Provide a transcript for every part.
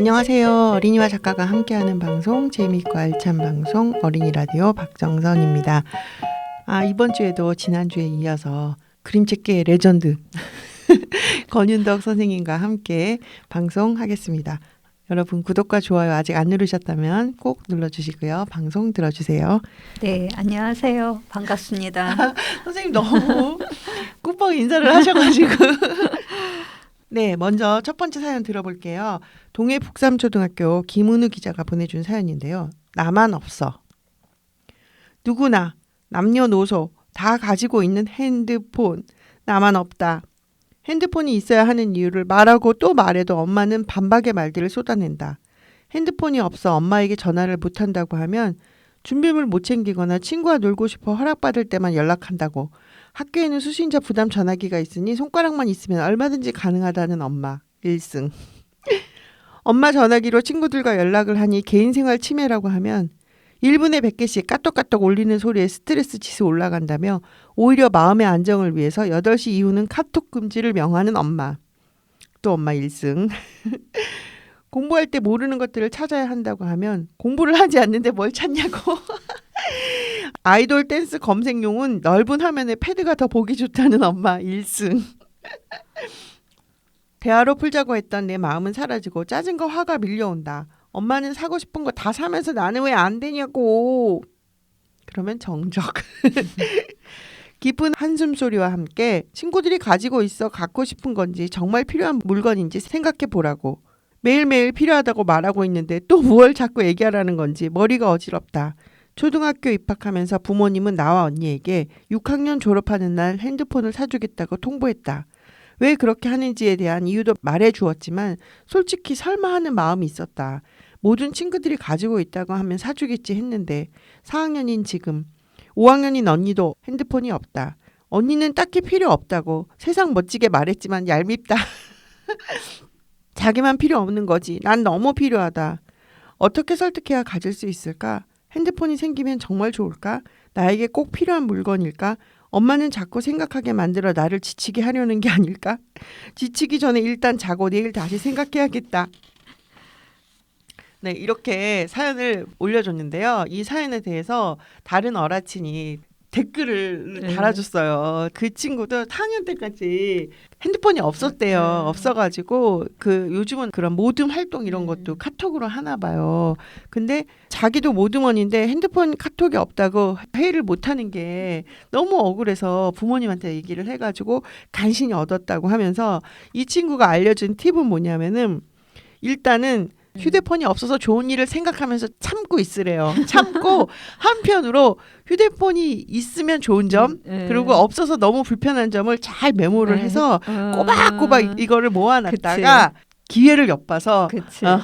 안녕하세요. 어린이와 작가가 함께하는 방송, 재미있고 알찬 방송 어린이 라디오 박정선입니다. 이번 주에도 지난주에 이어서 그림책계의 레전드 권윤덕 선생님과 함께 방송하겠습니다. 여러분 구독과 좋아요 아직 안 누르셨다면 꼭 눌러주시고요. 방송 들어주세요. 네, 안녕하세요. 반갑습니다. 선생님 너무 꾸벅 인사를 하셔가지고 네, 먼저 첫 번째 사연 들어볼게요. 동해 북삼초등학교 김은우 기자가 보내준 사연인데요. 나만 없어. 누구나 남녀노소 다 가지고 있는 핸드폰. 나만 없다. 핸드폰이 있어야 하는 이유를 말하고 또 말해도 엄마는 반박의 말들을 쏟아낸다. 핸드폰이 없어 엄마에게 전화를 못한다고 하면 준비물 못 챙기거나 친구와 놀고 싶어 허락받을 때만 연락한다고. 학교에는 수신자 부담 전화기가 있으니 손가락만 있으면 얼마든지 가능하다는 엄마. 1승. 엄마 전화기로 친구들과 연락을 하니 개인생활 침해라고 하면 1분에 100개씩 까똑까똑 올리는 소리에 스트레스 지수 올라간다며 오히려 마음의 안정을 위해서 8시 이후는 카톡 금지를 명하는 엄마. 또 엄마 1승. 공부할 때 모르는 것들을 찾아야 한다고 하면 공부를 하지 않는데 뭘 찾냐고. 아이돌 댄스 검색용은 넓은 화면에 패드가 더 보기 좋다는 엄마 1승. 대화로 풀자고 했던 내 마음은 사라지고 짜증과 화가 밀려온다. 엄마는 사고 싶은 거 다 사면서 나는 왜 안 되냐고. 그러면 정적. 깊은 한숨 소리와 함께 친구들이 가지고 있어 갖고 싶은 건지 정말 필요한 물건인지 생각해 보라고. 매일매일 필요하다고 말하고 있는데 또 뭘 자꾸 얘기하라는 건지 머리가 어지럽다. 초등학교 입학하면서 부모님은 나와 언니에게 6학년 졸업하는 날 핸드폰을 사주겠다고 통보했다. 왜 그렇게 하는지에 대한 이유도 말해 주었지만 솔직히 설마 하는 마음이 있었다. 모든 친구들이 가지고 있다고 하면 사주겠지 했는데 4학년인 지금 5학년인 언니도 핸드폰이 없다. 언니는 딱히 필요 없다고 세상 멋지게 말했지만 얄밉다. 자기만 필요 없는 거지. 난 너무 필요하다. 어떻게 설득해야 가질 수 있을까? 핸드폰이 생기면 정말 좋을까? 나에게 꼭 필요한 물건일까? 엄마는 자꾸 생각하게 만들어 나를 지치게 하려는 게 아닐까? 지치기 전에 일단 자고 내일 다시 생각해야겠다. 네, 이렇게 사연을 올려줬는데요. 이 사연에 대해서 다른 어라친이 댓글을 달아줬어요. 그 친구도 4학년 때까지 핸드폰이 없었대요. 없어가지고 요즘은 그런 모듬 활동 이런 것도 카톡으로 하나 봐요. 근데 자기도 모듬원인데 핸드폰 카톡이 없다고 회의를 못하는 게 너무 억울해서 부모님한테 얘기를 해가지고 간신히 얻었다고 하면서 이 친구가 알려준 팁은 뭐냐면은 일단은 휴대폰이 없어서 좋은 일을 생각하면서 참고 있으래요. 참고 한편으로 휴대폰이 있으면 좋은 점 그리고 없어서 너무 불편한 점을 잘 메모를 해서 꼬박꼬박 이거를 모아놨다가 기회를 엿봐서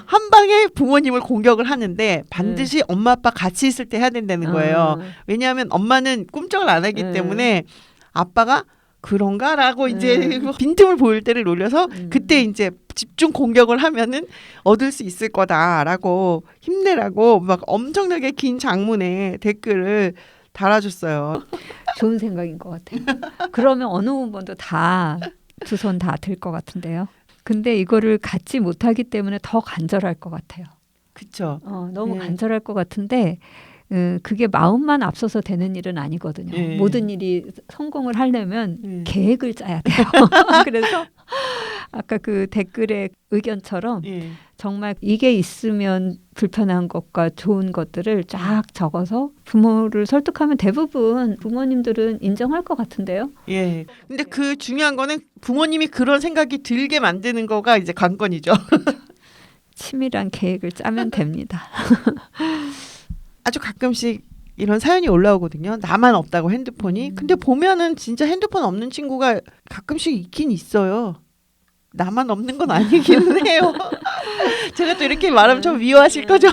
한 방에 부모님을 공격을 하는데 반드시 엄마 아빠 같이 있을 때 해야 된다는 거예요. 왜냐하면 엄마는 꿈쩍을 안 하기 때문에 아빠가 그런가라고 이제 빈틈을 보일 때를 노려서 그때 이제 집중 공격을 하면은 얻을 수 있을 거다라고 힘내라고 막 엄청나게 긴 장문의 댓글을 달아줬어요. 좋은 생각인 것 같아요. 그러면 어느 부분도 다 두 손 다 들 것 같은데요. 근데 이거를 갖지 못하기 때문에 더 간절할 것 같아요. 그렇죠. 너무 간절할 것 같은데 그게 마음만 앞서서 되는 일은 아니거든요. 모든 일이 성공을 하려면 계획을 짜야 돼요. 그래서 아까 그 댓글의 의견처럼 정말 이게 있으면 불편한 것과 좋은 것들을 쫙 적어서 부모를 설득하면 대부분 부모님들은 인정할 것 같은데요. 예. 근데 그 중요한 거는 부모님이 그런 생각이 들게 만드는 거가 이제 관건이죠. 치밀한 계획을 짜면 됩니다. 아주 가끔씩 이런 사연이 올라오거든요. 나만 없다고 핸드폰이. 근데 보면은 진짜 핸드폰 없는 친구가 가끔씩 있긴 있어요. 나만 없는 건 아니기는 해요. 제가 또 이렇게 말하면 좀 미워하실 거죠.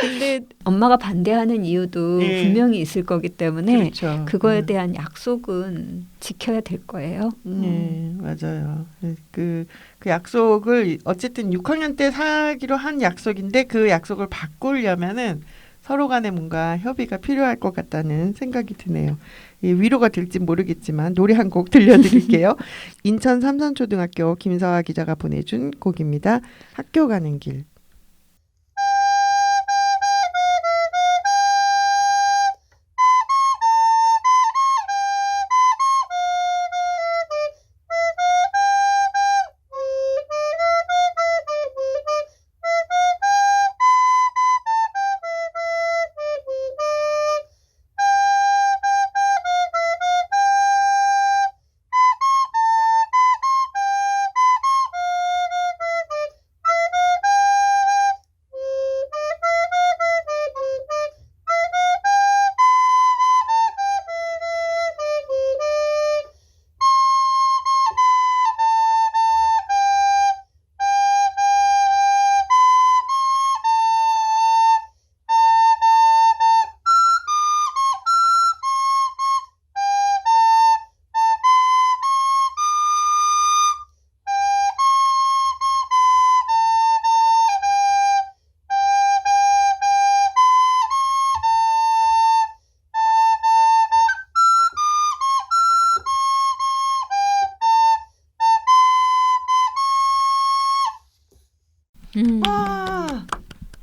근데 엄마가 반대하는 이유도 분명히 있을 거기 때문에 그렇죠. 그거에 대한 약속은 지켜야 될 거예요. 네, 맞아요. 그 약속을 어쨌든 6학년 때 사기로 한 약속인데 그 약속을 바꾸려면은 서로 간에 뭔가 협의가 필요할 것 같다는 생각이 드네요. 위로가 될지 모르겠지만 노래 한 곡 들려드릴게요. 인천 삼산초등학교 김서아 기자가 보내준 곡입니다. 학교 가는 길.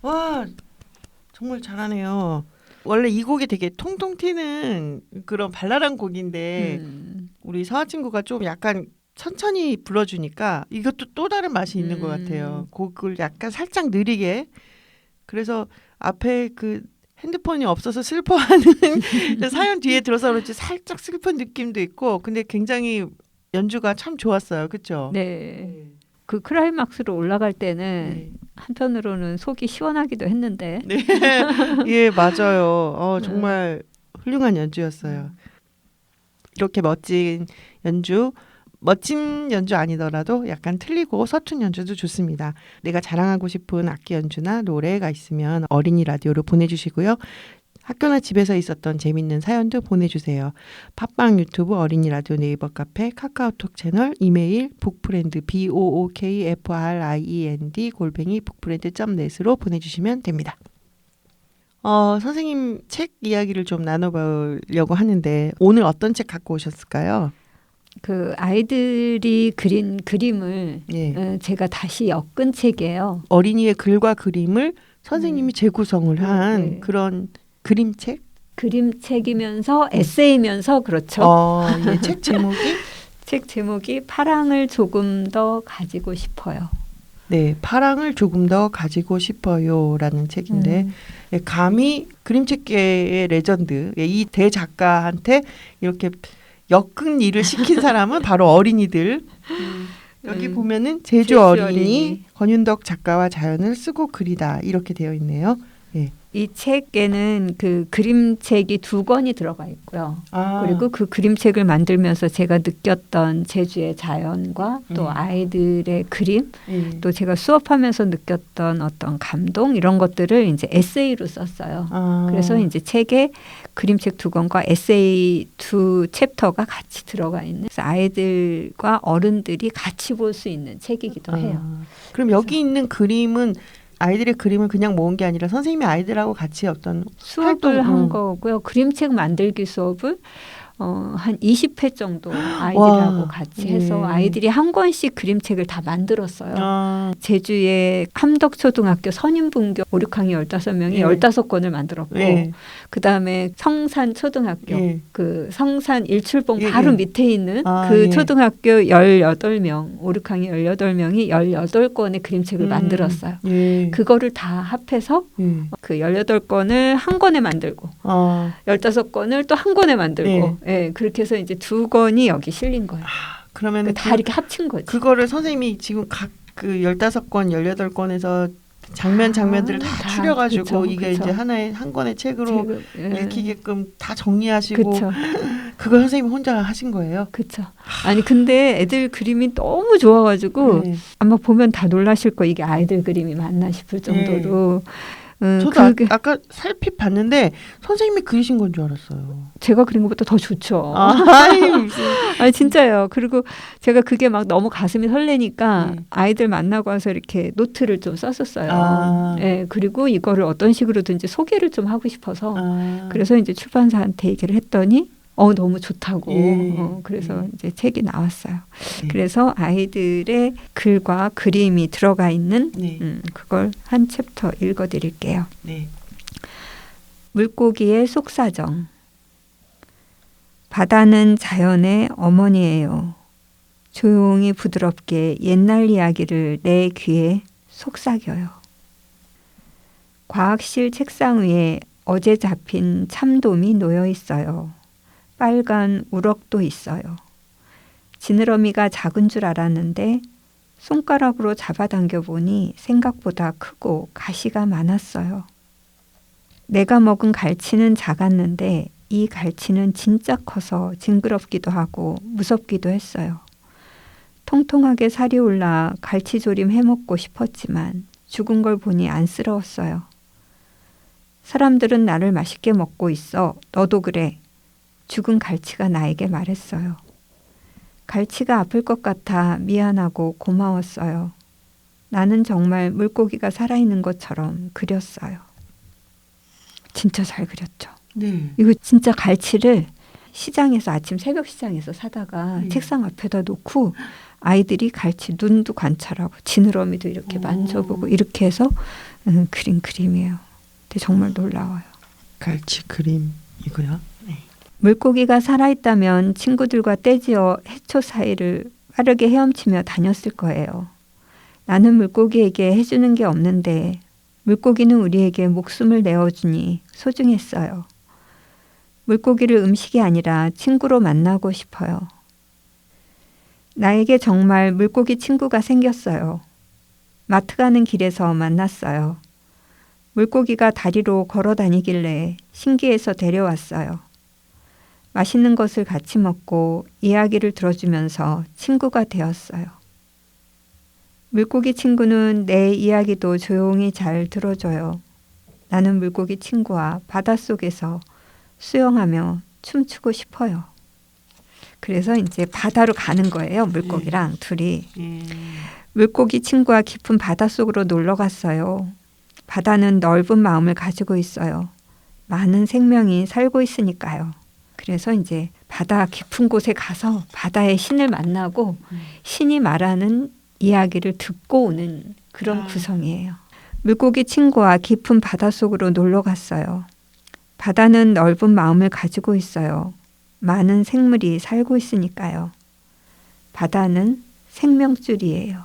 와, 정말 잘하네요. 원래 이 곡이 되게 통통 튀는 그런 발랄한 곡인데 우리 서아 친구가 좀 약간 천천히 불러주니까 이것도 또 다른 맛이 있는 것 같아요. 곡을 약간 살짝 느리게. 그래서 앞에 그 핸드폰이 없어서 슬퍼하는 사연 뒤에 들어서 그렇지 살짝 슬픈 느낌도 있고 근데 굉장히 연주가 참 좋았어요. 그렇죠? 네. 그 클라이막스로 올라갈 때는 한편으로는 속이 시원하기도 했는데. 네. 예, 맞아요. 정말 훌륭한 연주였어요. 이렇게 멋진 연주 아니더라도 약간 틀리고 서툰 연주도 좋습니다. 내가 자랑하고 싶은 악기 연주나 노래가 있으면 어린이 라디오로 보내주시고요. 학교나 집에서 있었던 재밌는 사연도 보내주세요. 팟빵, 유튜브, 어린이 라디오, 네이버 카페, 카카오톡 채널, 이메일, 북프렌드 bookfriend @북프렌드.net으로 보내주시면 됩니다. 선생님 책 이야기를 좀 나눠보려고 하는데 오늘 어떤 책 갖고 오셨을까요? 그 아이들이 그린 그림을 제가 다시 엮은 책이에요. 어린이의 글과 그림을 선생님이 재구성을 한 그런 그림책? 그림책이면서 에세이면서 그렇죠. 책 제목이? 책 제목이 파랑을 조금 더 가지고 싶어요. 네, 파랑을 조금 더 가지고 싶어요라는 책인데 감히 그림책계의 레전드, 이 대작가한테 이렇게 엮은 일을 시킨 사람은 바로 어린이들. 여기 보면은 제주 어린이 권윤덕 작가와 자연을 쓰고 그리다 이렇게 되어 있네요. 예. 이 책에는 그 그림책이 2권이 들어가 있고요. 그리고 그 그림책을 만들면서 제가 느꼈던 제주의 자연과 또 아이들의 그림, 또 제가 수업하면서 느꼈던 어떤 감동 이런 것들을 이제 에세이로 썼어요. 그래서 이제 책에 그림책 2권과 에세이 2챕터가 같이 들어가 있는 그래서 아이들과 어른들이 같이 볼 수 있는 책이기도 해요. 그럼 여기 있는 그림은 아이들의 그림을 그냥 모은 게 아니라 선생님이 아이들하고 같이 어떤 수업을 한 거고요. 그림책 만들기 수업을 한 20회 정도 아이들하고 같이 해서 아이들이 한 권씩 그림책을 다 만들었어요. 제주의 함덕초등학교 선임분교 5, 6학년 15명이 15권을 만들었고 그다음에 성산초등학교 그 성산 일출봉 바로 밑에 있는 그 초등학교 18명 5, 6학년 18명이 18권의 그림책을 만들었어요. 그거를 다 합해서 그 18권을 한 권에 만들고 15권을 또 한 권에 만들고 그렇게 해서 이제 2권이 여기 실린 거예요. 그러면 다 이렇게 합친 거지. 그거를 선생님이 지금 각 그 15권, 18권에서 장면들을 다 추려가지고 그쵸, 이게 그쵸. 이제 하나의 한 권의 책으로 읽히게끔 다 정리하시고 그쵸. 그걸 선생님이 혼자 하신 거예요? 그렇죠. 아니 근데 애들 그림이 너무 좋아가지고 아마 보면 다 놀라실 거 이게 아이들 그림이 맞나 싶을 정도로. 저도 아까 살피 봤는데 선생님이 그리신 건 줄 알았어요. 제가 그린 것보다 더 좋죠. 무슨. 아니 진짜요. 그리고 제가 그게 막 너무 가슴이 설레니까 아이들 만나고 와서 이렇게 노트를 좀 썼었어요. 그리고 이거를 어떤 식으로든지 소개를 좀 하고 싶어서 그래서 이제 출판사한테 얘기를 했더니 너무 좋다고. 그래서 이제 책이 나왔어요. 그래서 아이들의 글과 그림이 들어가 있는 그걸 한 챕터 읽어드릴게요. 물고기의 속사정. 바다는 자연의 어머니예요. 조용히 부드럽게 옛날 이야기를 내 귀에 속삭여요. 과학실 책상 위에 어제 잡힌 참돔이 놓여 있어요. 빨간 우럭도 있어요. 지느러미가 작은 줄 알았는데 손가락으로 잡아당겨 보니 생각보다 크고 가시가 많았어요. 내가 먹은 갈치는 작았는데 이 갈치는 진짜 커서 징그럽기도 하고 무섭기도 했어요. 통통하게 살이 올라 갈치조림 해먹고 싶었지만 죽은 걸 보니 안쓰러웠어요. 사람들은 나를 맛있게 먹고 있어. 너도 그래. 죽은 갈치가 나에게 말했어요. 갈치가 아플 것 같아 미안하고 고마웠어요. 나는 정말 물고기가 살아있는 것처럼 그렸어요. 진짜 잘 그렸죠. 이거 진짜 갈치를 시장에서 아침 새벽 시장에서 사다가 책상 앞에다 놓고 아이들이 같이 눈도 관찰하고 지느러미도 이렇게 만져보고 이렇게 해서 그린 그림이에요. 근데 정말 놀라워요. 갈치 그림이고요. 네. 물고기가 살아있다면 친구들과 떼지어 해초 사이를 빠르게 헤엄치며 다녔을 거예요. 나는 물고기에게 해주는 게 없는데 물고기는 우리에게 목숨을 내어주니 소중했어요. 물고기를 음식이 아니라 친구로 만나고 싶어요. 나에게 정말 물고기 친구가 생겼어요. 마트 가는 길에서 만났어요. 물고기가 다리로 걸어 다니길래 신기해서 데려왔어요. 맛있는 것을 같이 먹고 이야기를 들어주면서 친구가 되었어요. 물고기 친구는 내 이야기도 조용히 잘 들어줘요. 나는 물고기 친구와 바닷속에서 수영하며 춤추고 싶어요. 그래서 이제 바다로 가는 거예요. 물고기랑 둘이. 물고기 친구와 깊은 바닷속으로 놀러 갔어요. 바다는 넓은 마음을 가지고 있어요. 많은 생명이 살고 있으니까요. 그래서 이제 바다 깊은 곳에 가서 바다의 신을 만나고 신이 말하는 이야기를 듣고 오는 그런 구성이에요. 물고기 친구와 깊은 바닷속으로 놀러 갔어요. 바다는 넓은 마음을 가지고 있어요. 많은 생물이 살고 있으니까요. 바다는 생명줄이에요.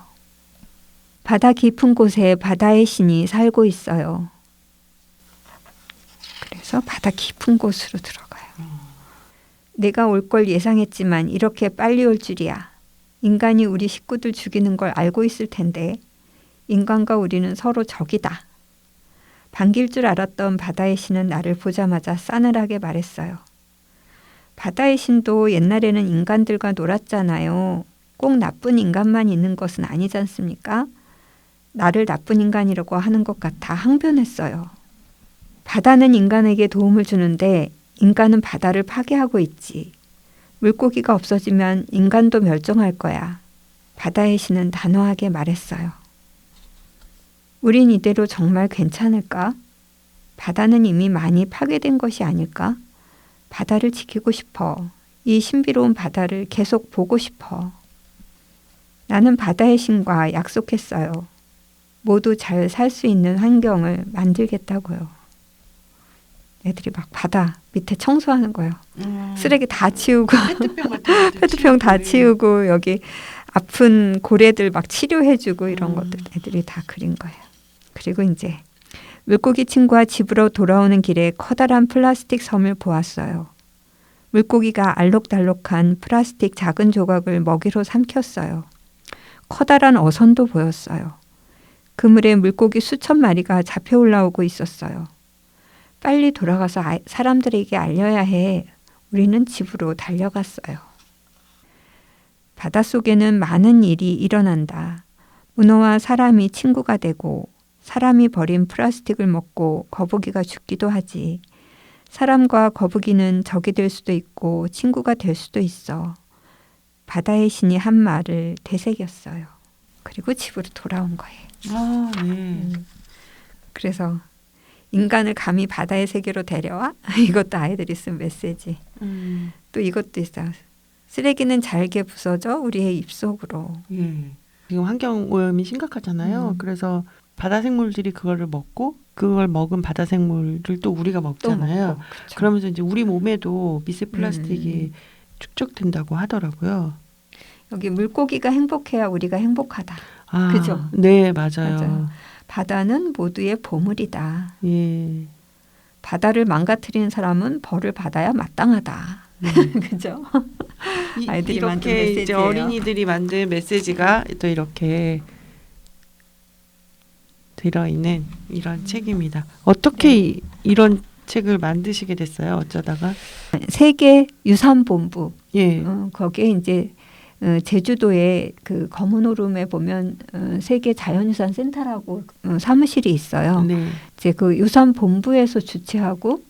바다 깊은 곳에 바다의 신이 살고 있어요. 그래서 바다 깊은 곳으로 들어가요. 내가 올 걸 예상했지만 이렇게 빨리 올 줄이야. 인간이 우리 식구들 죽이는 걸 알고 있을 텐데 인간과 우리는 서로 적이다. 반길 줄 알았던 바다의 신은 나를 보자마자 싸늘하게 말했어요. 바다의 신도 옛날에는 인간들과 놀았잖아요. 꼭 나쁜 인간만 있는 것은 아니지 않습니까? 나를 나쁜 인간이라고 하는 것 같아 항변했어요. 바다는 인간에게 도움을 주는데 인간은 바다를 파괴하고 있지. 물고기가 없어지면 인간도 멸종할 거야. 바다의 신은 단호하게 말했어요. 우린 이대로 정말 괜찮을까? 바다는 이미 많이 파괴된 것이 아닐까? 바다를 지키고 싶어. 이 신비로운 바다를 계속 보고 싶어. 나는 바다의 신과 약속했어요. 모두 잘 살 수 있는 환경을 만들겠다고요. 애들이 막 바다 밑에 청소하는 거예요. 쓰레기 다 치우고 페트병 다 치우고 여기 아픈 고래들 막 치료해주고 이런 것들 애들이 다 그린 거예요. 그리고 이제 물고기 친구와 집으로 돌아오는 길에 커다란 플라스틱 섬을 보았어요. 물고기가 알록달록한 플라스틱 작은 조각을 먹이로 삼켰어요. 커다란 어선도 보였어요. 그물에 물고기 수천 마리가 잡혀 올라오고 있었어요. 빨리 돌아가서 사람들에게 알려야 해. 우리는 집으로 달려갔어요. 바닷속에는 많은 일이 일어난다. 문어와 사람이 친구가 되고 사람이 버린 플라스틱을 먹고 거북이가 죽기도 하지. 사람과 거북이는 적이 될 수도 있고 친구가 될 수도 있어. 바다의 신이 한 말을 되새겼어요. 그리고 집으로 돌아온 거예요. 아, 네. 그래서 인간을 감히 바다의 세계로 데려와? 이것도 아이들이 쓴 메시지. 또 이것도 있어요. 쓰레기는 잘게 부서져 우리의 입속으로. 지금 환경 오염이 심각하잖아요. 그래서 바다 생물들이 그거를 먹고 그걸 먹은 바다 생물을 또 우리가 먹잖아요. 먹고, 그러면서 이제 우리 몸에도 미세 플라스틱이 축적된다고 하더라고요. 여기 물고기가 행복해야 우리가 행복하다. 아, 그죠? 네, 맞아요. 바다는 모두의 보물이다. 예. 바다를 망가뜨리는 사람은 벌을 받아야 마땅하다. 그죠? 아이들이 만든 이렇게 메시지예요. 이제 어린이들이 만든 메시지가 또 이렇게 들어있는 이런 책입니다. 어떻게 이런 책을 만드시게 됐어요? 어쩌다가? 세계 유산본부. 예. 거기에 이제 제주도에 그 검은오름에 보면 세계 자연유산 센터라고 사무실이 있어요. 네. 이제 그 유산본부에서 주최하고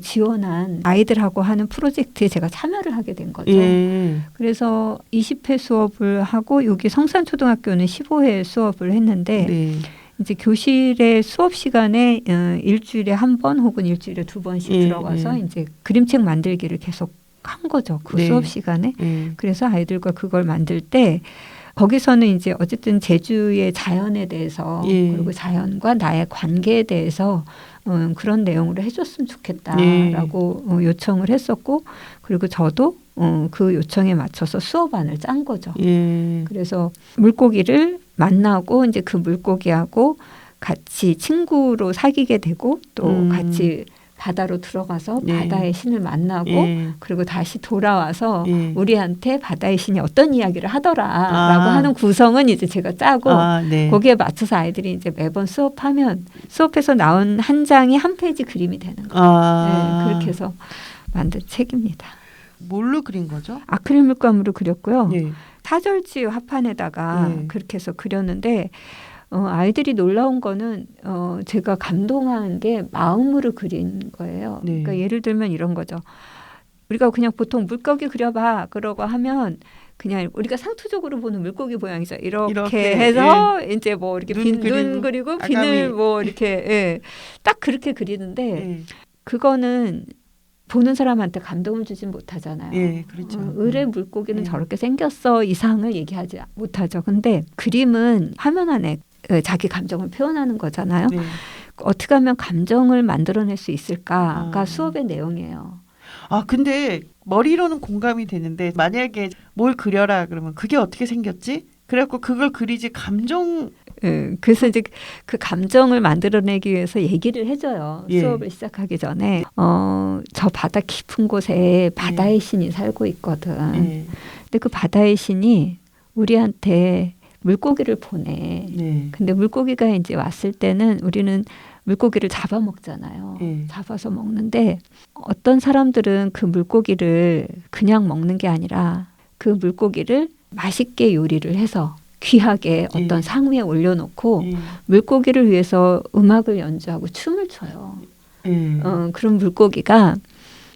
지원한 아이들하고 하는 프로젝트에 제가 참여를 하게 된 거죠. 예. 그래서 20회 수업을 하고 여기 성산초등학교는 15회 수업을 했는데 네. 이제 교실의 수업 시간에 일주일에 한 번 혹은 일주일에 두 번씩 들어가서 이제 그림책 만들기를 계속 한 거죠. 그 네. 수업 시간에. 네. 그래서 아이들과 그걸 만들 때 거기서는 이제 어쨌든 제주의 자연에 대해서 예. 그리고 자연과 나의 관계에 대해서 그런 내용으로 해줬으면 좋겠다라고 요청을 했었고 그리고 저도 그 요청에 맞춰서 수업안을 짠 거죠. 예. 그래서 물고기를 만나고 이제 그 물고기하고 같이 친구로 사귀게 되고 또 같이 바다로 들어가서 예. 바다의 신을 만나고 예. 그리고 다시 돌아와서 예. 우리한테 바다의 신이 어떤 이야기를 하더라라고 아. 하는 구성은 이제 제가 짜고 네. 거기에 맞춰서 아이들이 이제 매번 수업하면 수업에서 나온 한 장이 한 페이지 그림이 되는 거예요. 네, 그렇게 해서 만든 책입니다. 뭘로 그린 거죠? 아크릴 물감으로 그렸고요. 예. 사절지 화판에다가 예. 그렇게 해서 그렸는데 아이들이 놀라운 거는 제가 감동한 게 마음으로 그린 거예요. 네. 그러니까 예를 들면 이런 거죠. 우리가 그냥 보통 물고기 그려봐 그러고 하면 그냥 우리가 상투적으로 보는 물고기 모양이죠. 이렇게 해서 이제 뭐 이렇게 눈 그리고 비늘 뭐 이렇게 예. 딱 그렇게 그리는데 그거는 보는 사람한테 감동을 주진 못하잖아요. 예, 그렇죠. 을의 물고기는 저렇게 생겼어 이상을 얘기하지 못하죠. 근데 그림은 화면 안에 자기 감정을 표현하는 거잖아요. 네. 어떻게 하면 감정을 만들어낼 수 있을까가 수업의 내용이에요. 근데 머리로는 공감이 되는데 만약에 뭘 그려라 그러면 그게 어떻게 생겼지? 그래갖고 그걸 그리지 감정. 그래서 이제 그 감정을 만들어내기 위해서 얘기를 해줘요. 예. 수업을 시작하기 전에 저 바다 깊은 곳에 바다의 신이 살고 있거든. 근데 그 바다의 신이 우리한테 물고기를 보내. 근데 물고기가 이제 왔을 때는 우리는 물고기를 잡아먹잖아요. 잡아서 먹는데 어떤 사람들은 그 물고기를 그냥 먹는 게 아니라 그 물고기를 맛있게 요리를 해서 귀하게 어떤 상 위에 올려놓고 물고기를 위해서 음악을 연주하고 춤을 춰요. 그런 물고기가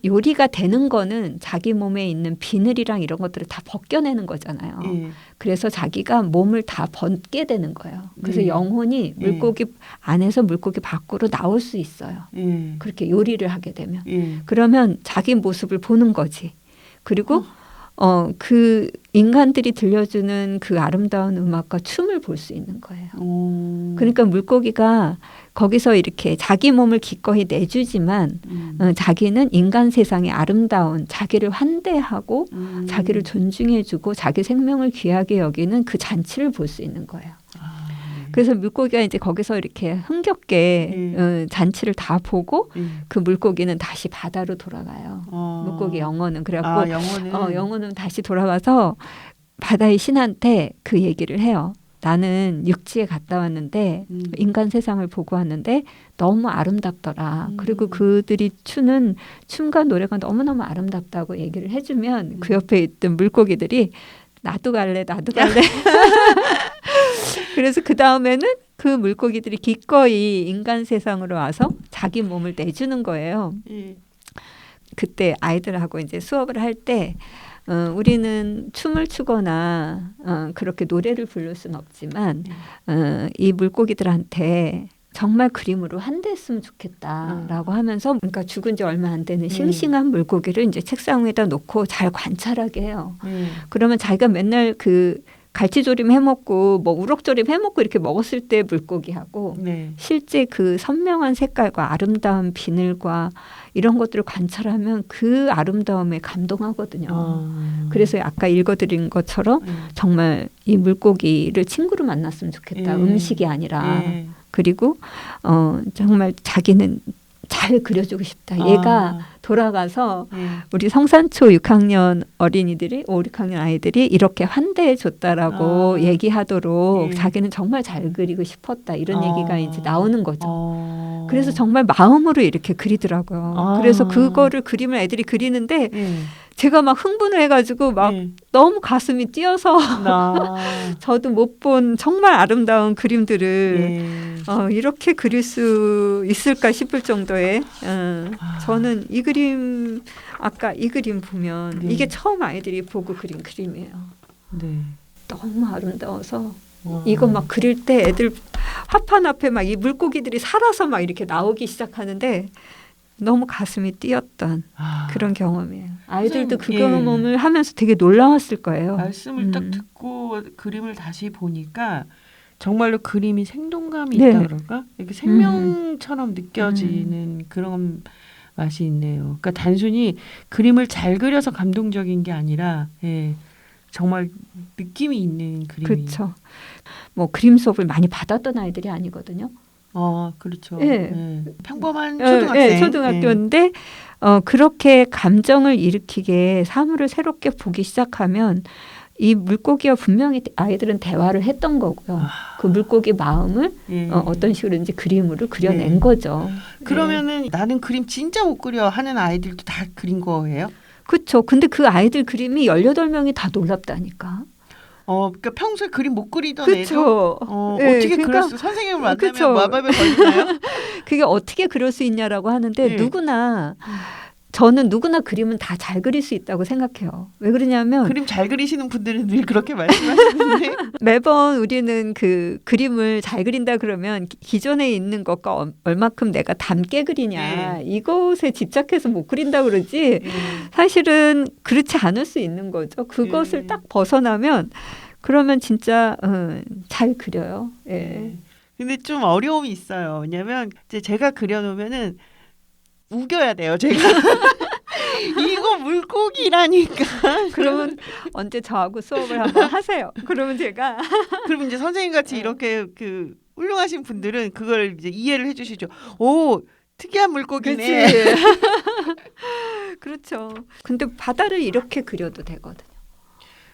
요리가 되는 거는 자기 몸에 있는 비늘이랑 이런 것들을 다 벗겨내는 거잖아요. 그래서 자기가 몸을 다 벗게 되는 거예요. 그래서 영혼이 물고기 안에서 물고기 밖으로 나올 수 있어요. 그렇게 요리를 하게 되면. 그러면 자기 모습을 보는 거지. 그리고 그 인간들이 들려주는 그 아름다운 음악과 춤을 볼 수 있는 거예요. 그러니까 물고기가 거기서 이렇게 자기 몸을 기꺼이 내주지만 자기는 인간 세상의 아름다운 자기를 환대하고 자기를 존중해주고 자기 생명을 귀하게 여기는 그 잔치를 볼 수 있는 거예요. 그래서 물고기가 이제 거기서 이렇게 흥겹게 잔치를 다 보고 그 물고기는 다시 바다로 돌아가요. 물고기 영혼은 그래갖고 영혼은 다시 돌아가서 바다의 신한테 그 얘기를 해요. 나는 육지에 갔다 왔는데 인간 세상을 보고 왔는데 너무 아름답더라. 그리고 그들이 추는 춤과 노래가 너무너무 아름답다고 얘기를 해주면 그 옆에 있던 물고기들이 나도 갈래. 그래서 그 다음에는 그 물고기들이 기꺼이 인간 세상으로 와서 자기 몸을 내주는 거예요. 그때 아이들하고 이제 수업을 할 때 우리는 춤을 추거나 그렇게 노래를 부를 수는 없지만 이 물고기들한테 정말 그림으로 환대했으면 좋겠다라고 하면서 그러니까 죽은 지 얼마 안 되는 싱싱한 물고기를 이제 책상 위에다 놓고 잘 관찰하게 해요. 그러면 자기가 맨날 그 갈치조림 해먹고 뭐 우럭조림 해먹고 이렇게 먹었을 때 물고기하고 실제 그 선명한 색깔과 아름다운 비늘과 이런 것들을 관찰하면 그 아름다움에 감동하거든요. 그래서 아까 읽어드린 것처럼 정말 이 물고기를 친구로 만났으면 좋겠다. 음식이 아니라. 그리고 정말 자기는 잘 그려주고 싶다. 얘가 돌아가서 우리 성산초 6학년 어린이들이 5, 6학년 아이들이 이렇게 환대해 줬다라고 얘기하도록 자기는 정말 잘 그리고 싶었다. 이런 얘기가 이제 나오는 거죠. 그래서 정말 마음으로 이렇게 그리더라고요. 그래서 그거를 그림을 애들이 그리는데 제가 막 흥분을 해가지고 막 너무 가슴이 뛰어서 저도 못 본 정말 아름다운 그림들을 이렇게 그릴 수 있을까 싶을 정도의 저는 이 그림 아까 이 그림 보면 이게 처음 아이들이 보고 그린 그림이에요. 너무 아름다워서 이거 막 그릴 때 애들 화판 앞에 막 이 물고기들이 살아서 막 이렇게 나오기 시작하는데 너무 가슴이 뛰었던 그런 경험이에요. 아이들도 그 예. 경험을 하면서 되게 놀라웠을 거예요. 말씀을 딱 듣고 그림을 다시 보니까 정말로 그림이 생동감이 네. 있다 그럴까? 이렇게 생명처럼 느껴지는 그런 맛이 있네요. 그러니까 단순히 그림을 잘 그려서 감동적인 게 아니라 예, 정말 느낌이 있는 그림이. 그렇죠. 뭐 그림 수업을 많이 받았던 아이들이 아니거든요. 그렇죠. 예. 예. 평범한 초등학생. 예, 초등학교인데 그렇게 감정을 일으키게 사물을 새롭게 보기 시작하면 이 물고기와 분명히 아이들은 대화를 했던 거고요. 그 물고기 마음을 예. 어떤 식으로든지 그림으로 그려낸 예. 거죠. 그러면은 나는 그림 진짜 못 그려 하는 아이들도 다 그린 거예요? 그렇죠. 근데 그 아이들 그림이 18명이 다 놀랍다니까. 그러니까 평소에 그림 못 그리던 애도 그렇죠. 어떻게 그렸어? 선생님을 만나면 그쵸. 마법에 걸리나요? 그게 어떻게 그릴 수 있냐라고 하는데 예. 누구나 저는 누구나 그림은 다 잘 그릴 수 있다고 생각해요. 왜 그러냐면 그림 잘 그리시는 분들은 늘 그렇게 말씀하시는데 매번 우리는 그 그림을 잘 그린다 그러면 기존에 있는 것과 얼마큼 내가 닮게 그리냐 이것에 집착해서 못 그린다 그러지 사실은 그렇지 않을 수 있는 거죠. 그것을 딱 벗어나면 그러면 진짜 잘 그려요. 예. 근데 좀 어려움이 있어요. 왜냐면 이제 제가 그려놓으면은 우겨야 돼요. 제가 이거 물고기라니까. 그러면 언제 저하고 수업을 한번 하세요. 그러면 제가 그럼 이제 선생님 같이 이렇게 그 훌륭하신 분들은 그걸 이제 이해를 해주시죠. 오, 특이한 물고기네. 그치. 그렇죠. 근데 바다를 이렇게 그려도 되거든요.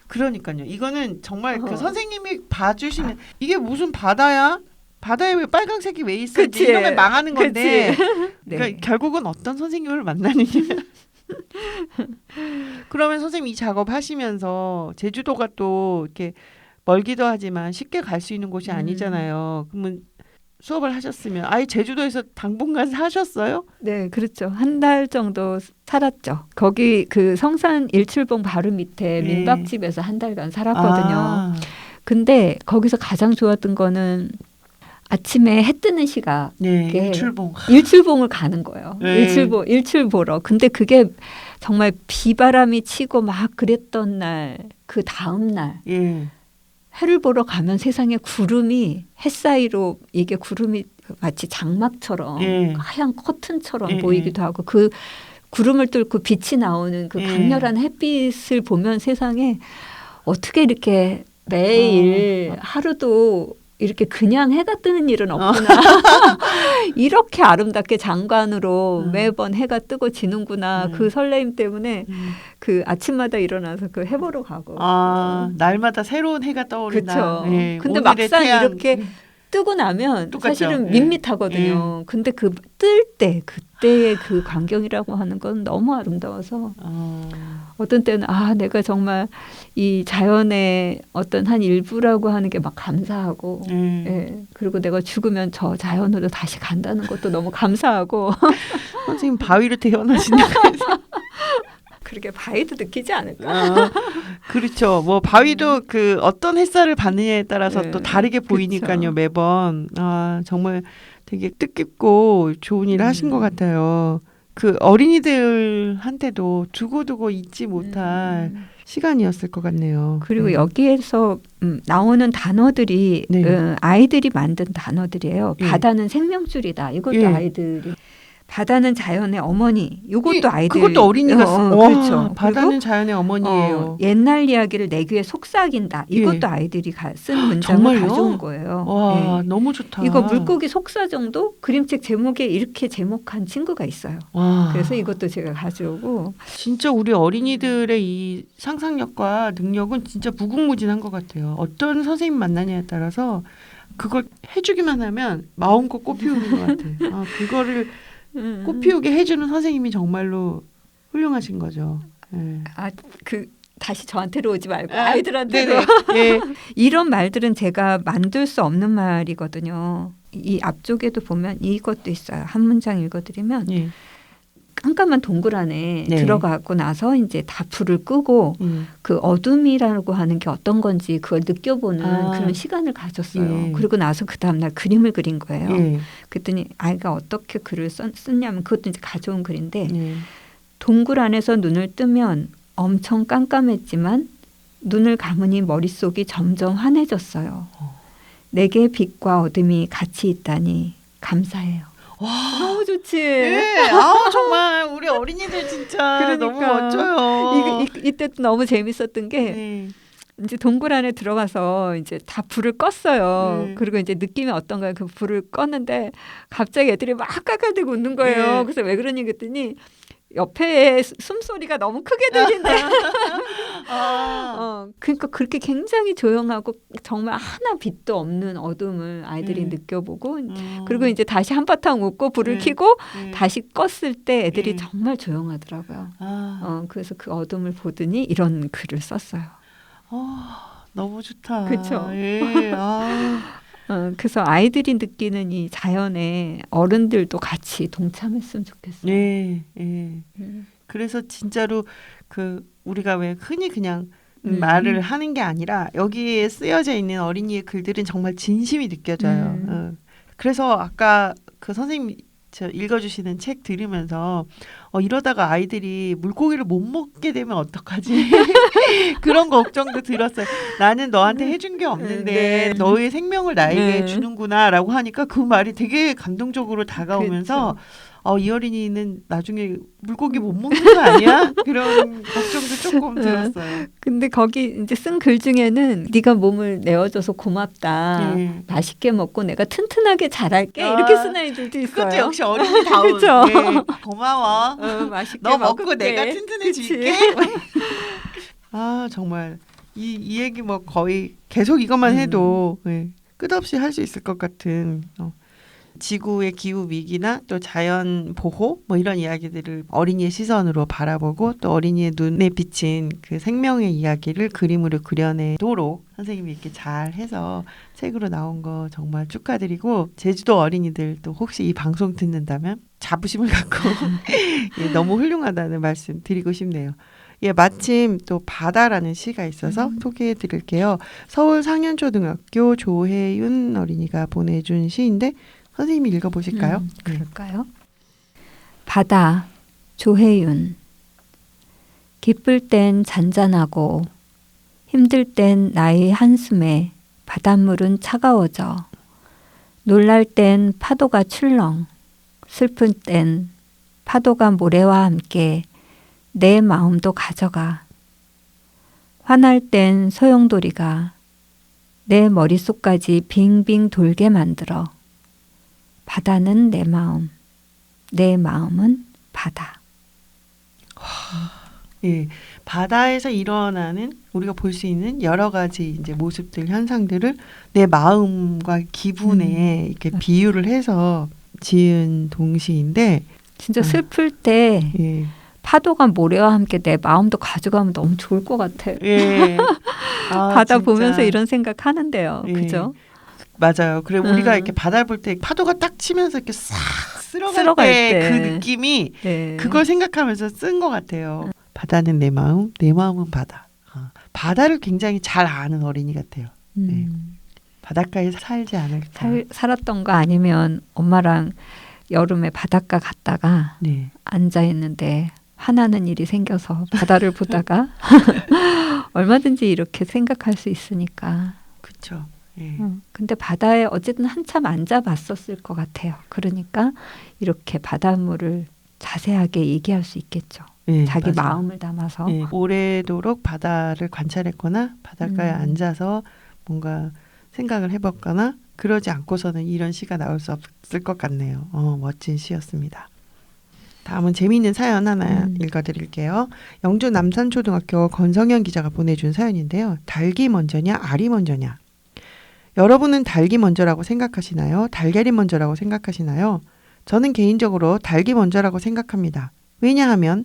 그러니까요. 이거는 정말 그 선생님이 봐주시면 이게 무슨 바다야? 바다에 왜 빨강색이 왜 있어? 그치. 이러면 망하는 건데. 네. 그러니까 결국은 어떤 선생님을 만나느냐. 그러면 선생님 이 작업 하시면서 제주도가 또 이렇게 멀기도 하지만 쉽게 갈 수 있는 곳이 아니잖아요. 그러면 수업을 하셨으면 아예 제주도에서 당분간 사셨어요? 네, 그렇죠. 한 달 정도 살았죠. 거기 그 성산 일출봉 바로 밑에 네. 민박집에서 한 달간 살았거든요. 근데 거기서 가장 좋았던 거는 아침에 해 뜨는 시각 네, 그게 일출봉. 일출봉을 가는 거예요. 네. 일출 보러. 근데 그게 정말 비바람이 치고 막 그랬던 날, 그 다음 날 예. 해를 보러 가면 세상에 구름이 해 사이로 이게 구름이 마치 장막처럼 예. 하얀 커튼처럼 예, 보이기도 하고 그 구름을 뚫고 빛이 나오는 그 강렬한 햇빛을 보면 세상에 어떻게 이렇게 매일 하루도 이렇게 그냥 해가 뜨는 일은 없구나. 이렇게 아름답게 장관으로 매번 해가 뜨고 지는구나. 그 설레임 때문에 그 아침마다 일어나서 그 해 보러 가고. 날마다 새로운 해가 떠오른다. 그렇죠. 예, 근데 오늘의 막상 태양. 이렇게 뜨고 나면 똑같죠. 사실은 예. 밋밋하거든요. 근데 그 뜰 때 그때의 그 광경이라고 하는 건 너무 아름다워서 어떤 때는 내가 정말 이 자연의 어떤 한 일부라고 하는 게 막 감사하고 예. 그리고 내가 죽으면 저 자연으로 다시 간다는 것도 너무 감사하고 선생님 바위로 태어나신다고 해서 그렇게 바위도 느끼지 않을까? 그렇죠. 뭐 바위도 그 어떤 햇살을 받느냐에 따라서 네. 또 다르게 보이니까요. 그쵸. 매번 정말 되게 뜻깊고 좋은 일을 하신 것 같아요. 그 어린이들한테도 두고두고 잊지 못할 시간이었을 것 같네요. 그리고 여기에서 나오는 단어들이 네. 아이들이 만든 단어들이에요. 예. 바다는 생명줄이다. 이것도 예. 아이들이. 바다는 자연의 어머니. 이것도 아이들. 그것도 어린이가 그렇죠. 바다는 자연의 어머니예요. 옛날 이야기를 내 귀에 속삭인다. 이것도 예. 아이들이 쓴 문장을 정말요? 가져온 거예요. 와, 예. 너무 좋다. 이거 물고기 속사정도 그림책 제목에 이렇게 제목한 친구가 있어요. 와, 그래서 이것도 제가 가져오고. 진짜 우리 어린이들의 이 상상력과 능력은 진짜 무궁무진한 것 같아요. 어떤 선생님 만나냐에 따라서 그걸 해주기만 하면 마음껏 꽃피우는 것 같아요. 그거를 꽃피우게 해주는 선생님이 정말로 훌륭하신 거죠. 네. 다시 저한테로 오지 말고 아이들한테로. 예. 이런 말들은 제가 만들 수 없는 말이거든요. 이 앞쪽에도 보면 이것도 있어요. 한 문장 읽어드리면 예. 깜깜한 동굴 안에 네. 들어가고 나서 이제 다 불을 끄고 그 어둠이라고 하는 게 어떤 건지 그걸 느껴보는 그런 시간을 가졌어요. 예. 그리고 나서 그 다음날 그림을 그린 거예요. 예. 그랬더니 아이가 어떻게 글을 썼냐면 그것도 이제 가져온 글인데 예. 동굴 안에서 눈을 뜨면 엄청 깜깜했지만 눈을 감으니 머릿속이 점점 환해졌어요. 내게 빛과 어둠이 같이 있다니 감사해요. 와. 너무 좋지. 예. 정말 우리 어린이들 진짜 그러니까. 너무 멋져요. 이때 너무 재밌었던 게 네. 이제 동굴 안에 들어가서 이제 다 불을 껐어요. 그리고 이제 느낌이 어떤가요? 그 불을 껐는데 갑자기 애들이 막 깔깔대고 웃는 거예요. 네. 그래서 왜 그러니 그랬더니 옆에 숨소리가 너무 크게 들린다. 그러니까 그렇게 굉장히 조용하고 정말 하나 빛도 없는 어둠을 아이들이 느껴보고 그리고 이제 다시 한바탕 웃고 불을 켜고 다시 껐을 때 애들이 정말 조용하더라고요. 그래서 그 어둠을 보더니 이런 글을 썼어요. 너무 좋다. 그렇죠. 예. 그래서 아이들이 느끼는 이 자연에 어른들도 같이 동참했으면 좋겠어요. 예. 예. 그래서 진짜로 그 우리가 왜 흔히 그냥 말을 하는 게 아니라 여기에 쓰여져 있는 어린이의 글들은 정말 진심이 느껴져요. 그래서 아까 그 선생님 저 읽어주시는 책 들으면서 이러다가 아이들이 물고기를 못 먹게 되면 어떡하지? 그런 걱정도 들었어요. 나는 너한테 해준 게 없는데 너의 생명을 나에게 주는구나라고 하니까 그 말이 되게 감동적으로 다가오면서 이 어린이는 나중에 물고기 못 먹는 거 아니야? 그런 걱정도 조금 들었어요. 근데 거기 이제 쓴 글 중에는 네가 몸을 내어줘서 고맙다. 맛있게 먹고 내가 튼튼하게 자랄게. 이렇게 쓴 아이들도 있어요. 그것도 역시 어린이다운. 그렇죠. 네. 고마워. 맛있게 너 먹고 먹을게. 내가 튼튼해질게. 정말 이 얘기 뭐 거의 계속 이것만 해도 끝없이 할 수 있을 것 같은 지구의 기후 위기나 또 자연 보호 뭐 이런 이야기들을 어린이의 시선으로 바라보고 또 어린이의 눈에 비친 그 생명의 이야기를 그림으로 그려내도록 선생님이 이렇게 잘 해서 책으로 나온 거 정말 축하드리고 제주도 어린이들 또 혹시 이 방송 듣는다면 자부심을 갖고 너무 훌륭하다는 말씀 드리고 싶네요. 마침 또 바다라는 시가 있어서 소개해 드릴게요. 서울 상현초등학교 조혜윤 어린이가 보내준 시인데 선생님이 읽어보실까요? 그럴까요? 바다, 조혜윤. 기쁠 땐 잔잔하고 힘들 땐 나의 한숨에 바닷물은 차가워져. 놀랄 땐 파도가 출렁, 슬픈 땐 파도가 모래와 함께 내 마음도 가져가. 화날 땐 소용돌이가 내 머릿속까지 빙빙 돌게 만들어. 바다는 내 마음, 내 마음은 바다. 바다에서 일어나는 우리가 볼 수 있는 여러 가지 이제 모습들, 현상들을 내 마음과 기분에 이렇게 비유를 해서 지은 동시인데 진짜 슬플 때 파도가 모래와 함께 내 마음도 가져가면 너무 좋을 것 같아요. 바다 진짜. 보면서 이런 생각 하는데요. 그죠? 맞아요. 그래 우리가 이렇게 바다 볼 때 파도가 딱 치면서 이렇게 싹 쓸어갈 때 그 느낌이 그걸 생각하면서 쓴 것 같아요. 바다는 내 마음, 내 마음은 바다. 바다를 굉장히 잘 아는 어린이 같아요. 바닷가에 살지 않을까. 살았던 거 아니면 엄마랑 여름에 바닷가 갔다가 앉아 있는데 화나는 일이 생겨서 바다를 보다가 얼마든지 이렇게 생각할 수 있으니까. 그렇죠. 근데 바다에 어쨌든 한참 앉아봤었을 것 같아요. 그러니까 이렇게 바닷물을 자세하게 얘기할 수 있겠죠. 자기 맞아요. 마음을 담아서. 오래도록 바다를 관찰했거나 바닷가에 앉아서 뭔가 생각을 해봤거나 그러지 않고서는 이런 시가 나올 수 없을 것 같네요. 멋진 시였습니다. 다음은 재미있는 사연 하나 읽어드릴게요. 영주 남산초등학교 권성현 기자가 보내준 사연인데요. 닭이 먼저냐 알이 먼저냐. 여러분은 닭이 먼저라고 생각하시나요? 달걀이 먼저라고 생각하시나요? 저는 개인적으로 닭이 먼저라고 생각합니다. 왜냐하면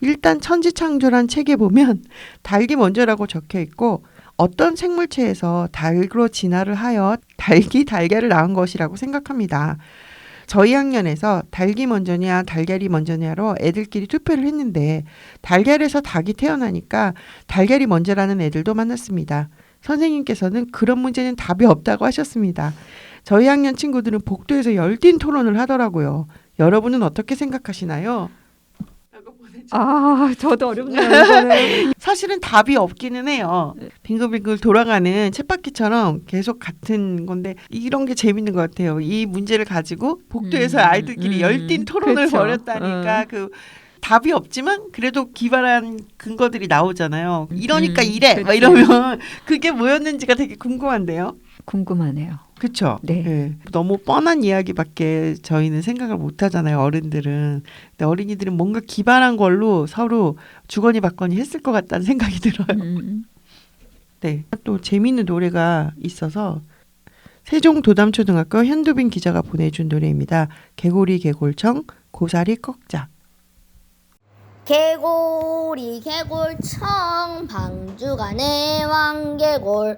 일단 천지창조란 책에 보면 닭이 먼저라고 적혀 있고 어떤 생물체에서 닭으로 진화를 하여 닭이 달걀을 낳은 것이라고 생각합니다. 저희 학년에서 닭이 먼저냐 달걀이 먼저냐로 애들끼리 투표를 했는데 달걀에서 닭이 태어나니까 달걀이 먼저라는 애들도 만났습니다. 선생님께서는 그런 문제는 답이 없다고 하셨습니다. 저희 학년 친구들은 복도에서 열띤 토론을 하더라고요. 여러분은 어떻게 생각하시나요? 아, 저도 어렵네요. 이거는. 사실은 답이 없기는 해요. 빙글빙글 돌아가는 쳇바퀴처럼 계속 같은 건데 이런 게 재밌는 것 같아요. 이 문제를 가지고 복도에서 아이들끼리 열띤 토론을 그렇죠. 벌였다니까 그 답이 없지만 그래도 기발한 근거들이 나오잖아요. 이러니까 이래 막 그치. 이러면 그게 뭐였는지가 되게 궁금한데요. 궁금하네요. 그렇죠. 네. 너무 뻔한 이야기밖에 저희는 생각을 못 하잖아요. 어른들은. 근데 어린이들은 뭔가 기발한 걸로 서로 주거니 받거니 했을 것 같다는 생각이 들어요. 네. 또 재미있는 노래가 있어서 세종도담초등학교 현두빈 기자가 보내준 노래입니다. 개구리 개골청 고사리 꺾자. 개구리 개골청 방주간의 왕개골을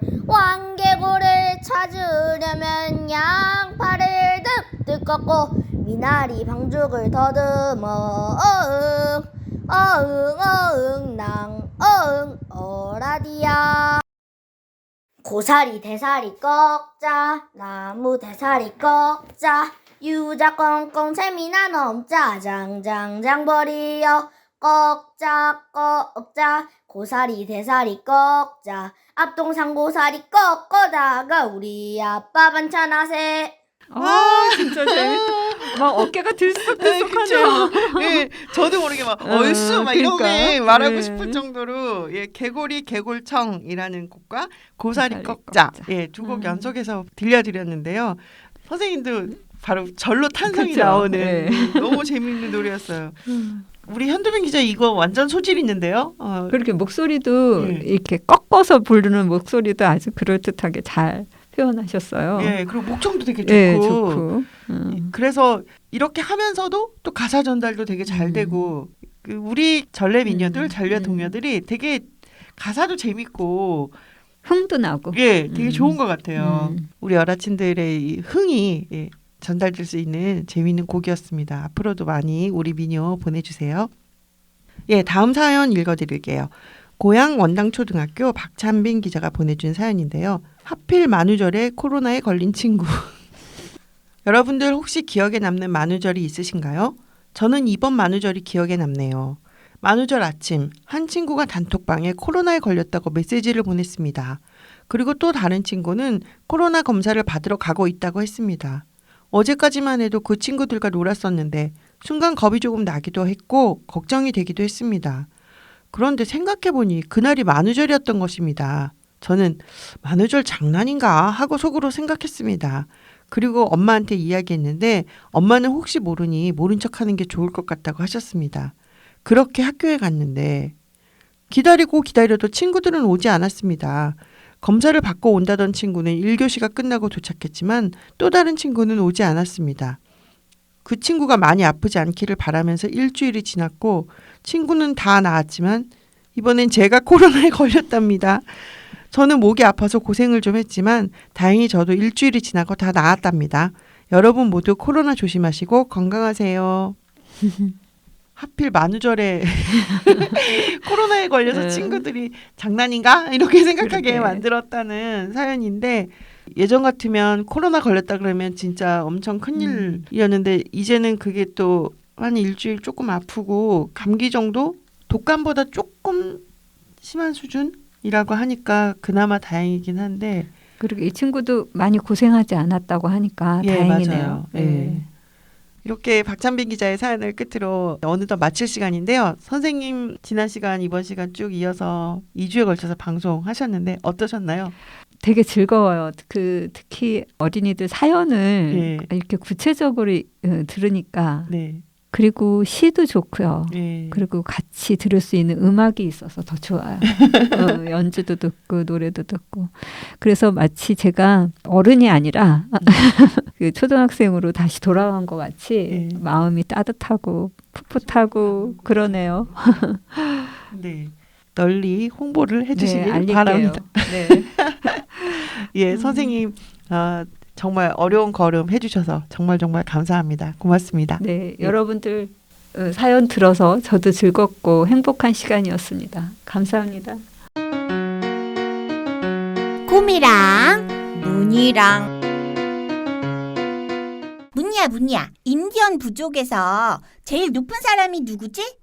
찾으려면 양팔을 득득 꺾고 미나리 방죽을 더듬어 어응 낭 어응 어라디야. 고사리 대사리 꺾자 나무 대사리 꺾자 유자 꽁꽁 재미나 넘자 장장장 버리여 꺾자 꺾자 고사리 대사리 꺾자 앞동산 고사리 꺾어다가 우리 아빠 반찬하세. 아, 진짜 재밌다. 막 어깨가 들썩들썩하네요. 예, 저도 모르게 막 얼쑤 막 이런 그러니까. 게 말하고 네. 싶을 정도로 예, 개구리 개골청이라는 곡과 고사리 고사리 꺾자 꺾자. 예, 두 곡 연속해서 들려드렸는데요. 선생님도 바로 절로 탄성이 그쵸. 나오는 네. 너무 재미있는 노래였어요. 우리 현두빈 기자 이거 완전 소질 있는데요. 그렇게 목소리도 예. 이렇게 꺾어서 부르는 목소리도 아주 그럴듯하게 잘 표현하셨어요. 예, 그리고 목청도 되게 좋고. 예, 좋고. 그래서 이렇게 하면서도 또 가사 전달도 되게 잘 되고 그 우리 전래 미녀들, 전래 동료들이 되게 가사도 재밌고 흥도 나고. 예, 되게 좋은 것 같아요. 음. 우리 여라친들의 이 흥이 예, 전달될 수 있는 재미있는 곡이었습니다. 앞으로도 많이 우리 미녀 보내주세요. 예, 다음 사연 읽어드릴게요. 고양 원당초등학교 박찬빈 기자가 보내준 사연인데요. 하필 만우절에 코로나에 걸린 친구. 여러분들 혹시 기억에 남는 만우절이 있으신가요? 저는 이번 만우절이 기억에 남네요. 만우절 아침 한 친구가 단톡방에 코로나에 걸렸다고 메시지를 보냈습니다. 그리고 또 다른 친구는 코로나 검사를 받으러 가고 있다고 했습니다. 어제까지만 해도 그 친구들과 놀았었는데 순간 겁이 조금 나기도 했고 걱정이 되기도 했습니다. 그런데 생각해보니 그날이 만우절이었던 것입니다. 저는 만우절 장난인가 하고 속으로 생각했습니다. 그리고 엄마한테 이야기했는데 엄마는 혹시 모르니 모른 척하는 게 좋을 것 같다고 하셨습니다. 그렇게 학교에 갔는데 기다리고 기다려도 친구들은 오지 않았습니다. 검사를 받고 온다던 친구는 1교시가 끝나고 도착했지만 또 다른 친구는 오지 않았습니다. 그 친구가 많이 아프지 않기를 바라면서 일주일이 지났고 친구는 다 나았지만 이번엔 제가 코로나에 걸렸답니다. 저는 목이 아파서 고생을 좀 했지만 다행히 저도 일주일이 지나고 다 나았답니다. 여러분 모두 코로나 조심하시고 건강하세요. 하필 만우절에 코로나에 걸려서 친구들이 장난인가? 이렇게 생각하게 그러게. 만들었다는 사연인데 예전 같으면 코로나 걸렸다 그러면 진짜 엄청 큰일이었는데 이제는 그게 또 한 일주일 조금 아프고 감기 정도? 독감보다 조금 심한 수준이라고 하니까 그나마 다행이긴 한데 그리고 이 친구도 많이 고생하지 않았다고 하니까 예, 다행이네요. 맞아요. 예. 이렇게 박찬빈 기자의 사연을 끝으로 어느덧 마칠 시간인데요. 선생님 지난 시간 이번 시간 쭉 이어서 2주에 걸쳐서 방송하셨는데 어떠셨나요? 되게 즐거워요. 특히 어린이들 사연을 예. 이렇게 구체적으로 들으니까 네. 그리고 시도 좋고요. 예. 그리고 같이 들을 수 있는 음악이 있어서 더 좋아요. 연주도 듣고 노래도 듣고. 그래서 마치 제가 어른이 아니라 그 초등학생으로 다시 돌아간 것 같이 예. 마음이 따뜻하고 풋풋하고 그러네요. 네. 널리 홍보를 해주시길 네, 알릴게요. 바랍니다. 네. 예, 선생님 정말 어려운 걸음 해주셔서 정말 감사합니다. 고맙습니다. 네, 여러분들 사연 들어서 저도 즐겁고 행복한 시간이었습니다. 감사합니다. 곰이랑 문이랑 문이야 인디언 부족에서 제일 높은 사람이 누구지?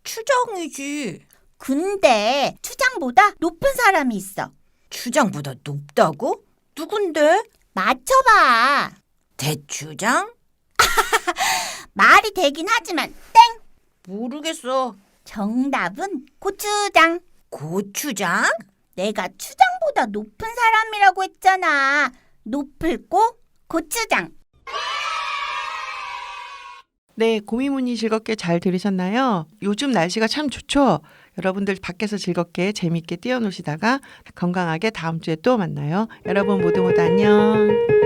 추장이지. 근데 추장보다 높은 사람이 있어. 추장보다 높다고? 누군데? 맞춰봐. 대추장? 말이 되긴 하지만 모르겠어. 정답은 고추장. 고추장? 내가 추장보다 높은 사람이라고 했잖아. 높을고 고추장. 네, 고미문이 즐겁게 잘 들으셨나요? 요즘 날씨가 참 좋죠? 여러분들 밖에서 즐겁게 재밌게 뛰어노시다가 건강하게 다음 주에 또 만나요. 여러분 모두 안녕.